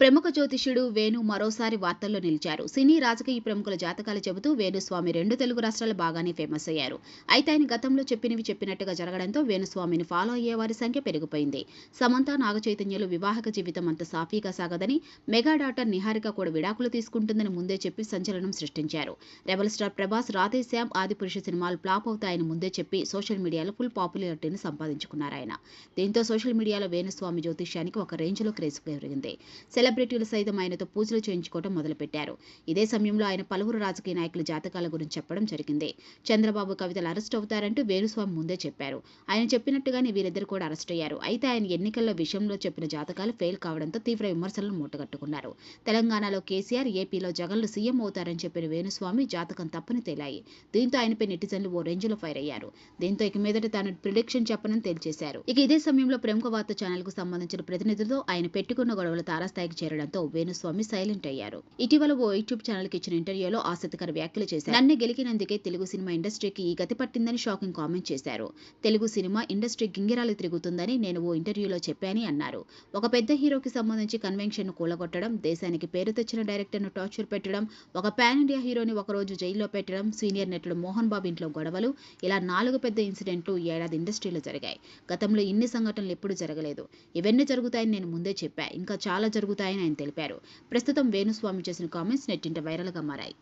ప్రముఖ జ్యోతిష్యుడు వేణు మరోసారి వార్తల్లో నిలిచారు. సినీ రాజకీయ ప్రముఖుల జాతకాలు చెబుతూ వేణుస్వామి 2 తెలుగు రాష్ట్రాలు బాగానే ఫేమస్ అయ్యారు. అయితే ఆయన గతంలో చెప్పినవి చెప్పినట్టుగా జరగడంతో వేణుస్వామిని ఫాలో అయ్యేవారి సంఖ్య పెరిగిపోయింది. సమంత, నాగచైతన్యలు వివాహక జీవితం అంత సాఫీగా సాగదని, మెగా డాటర్ నిహారిక కూడా విడాకులు తీసుకుంటుందని ముందే చెప్పి సంచలనం సృష్టించారు. రెబల్ స్టార్ ప్రభాస్, రాధేశ్యామ్, ఆదిపురుష సినిమాలు ఫ్లాప్ అవుతాయని ముందే చెప్పి సోషల్ మీడియాలో ఫుల్ పాపులారిటీని సంపాదించుకున్నారాయన. దీంతో సోషల్ మీడియాలో వేణుస్వామి జ్యోతిష్యానికి ఒక రేంజ్లో క్రేజ్ పెరిగింది. సెలబ్రిటీలు సైతం ఆయనతో పూజలు చేయించుకోవడం మొదలుపెట్టారు. ఇదే సమయంలో ఆయన పలువురు రాజకీయ నాయకుల జాతకాల గురించి చెప్పడం జరిగింది. చంద్రబాబు, కవితలు అరెస్ట్ అవుతారంటూ వేణుస్వామి ముందే చెప్పారు. ఆయన చెప్పినట్టుగానే వీరిద్దరు కూడా అరెస్ట్ అయ్యారు. అయితే ఆయన ఎన్నికల్లో విషయంలో చెప్పిన జాతకాలు ఫెయిల్ కావడంతో తీవ్ర విమర్శలను మూటగట్టుకున్నారు. తెలంగాణలో కేసీఆర్, ఏపీలో జగన్లు సీఎం అవుతారని చెప్పిన వేణుస్వామి జాతకం తప్పని తేలాయి. దీంతో ఆయనపై నెటిజన్లు ఓ రేంజ్లో ఫైర్ అయ్యారు. దీంతో ఇక మీదట తాను ప్రిడిక్షన్ చెప్పనని తేల్చేశారు. ఇక ఇదే సమయంలో ప్రముఖ వార్తా ఛానల్ కు సంబంధించిన ప్రతినిధులతో ఆయన పెట్టుకున్న గొడవలు తారాస్థాయికి చేరడంతో వేణుస్వామి సైలెంట్ అయ్యారు. ఇటీవల ఓ యూట్యూబ్ ఛానల్ కి ఇచ్చిన ఇంటర్వ్యూలో ఆసక్తికర వ్యాఖ్యలు చేశారు. నన్ను గెలికినందుకే తెలుగు సినిమా ఇండస్ట్రీకి ఈ గతి పట్టిందని షాకింగ్ కామెంట్ చేశారు. తెలుగు సినిమా ఇండస్ట్రీ గింగిరాలు తిరుగుతుందని నేను ఓ ఇంటర్వ్యూలో చెప్పానని అన్నారు. ఒక పెద్ద హీరోకి సంబంధించి కన్వెన్షన్ ను కూలగొట్టడం, దేశానికి పేరు తెచ్చిన డైరెక్టర్ ను టార్చర్ పెట్టడం, ఒక పాన్ ఇండియా హీరోని ఒకరోజు జైల్లో పెట్టడం, సీనియర్ నటుడు మోహన్ బాబు ఇంట్లో గొడవలు, ఇలా 4 పెద్ద ఇన్సిడెంట్లు ఏడాది ఇండస్ట్రీలో జరిగాయి. గతంలో ఇన్ని సంఘటనలు ఎప్పుడూ జరగలేదు. ఇవన్నీ జరుగుతాయని నేను ముందే చెప్పా. ఇంకా చాలా జరుగుతాయని ఆయన తెలిపారు. ప్రస్తుతం వేణుస్వామి చేసిన కామెంట్స్ నెట్టింట వైరల్గా మారాయి.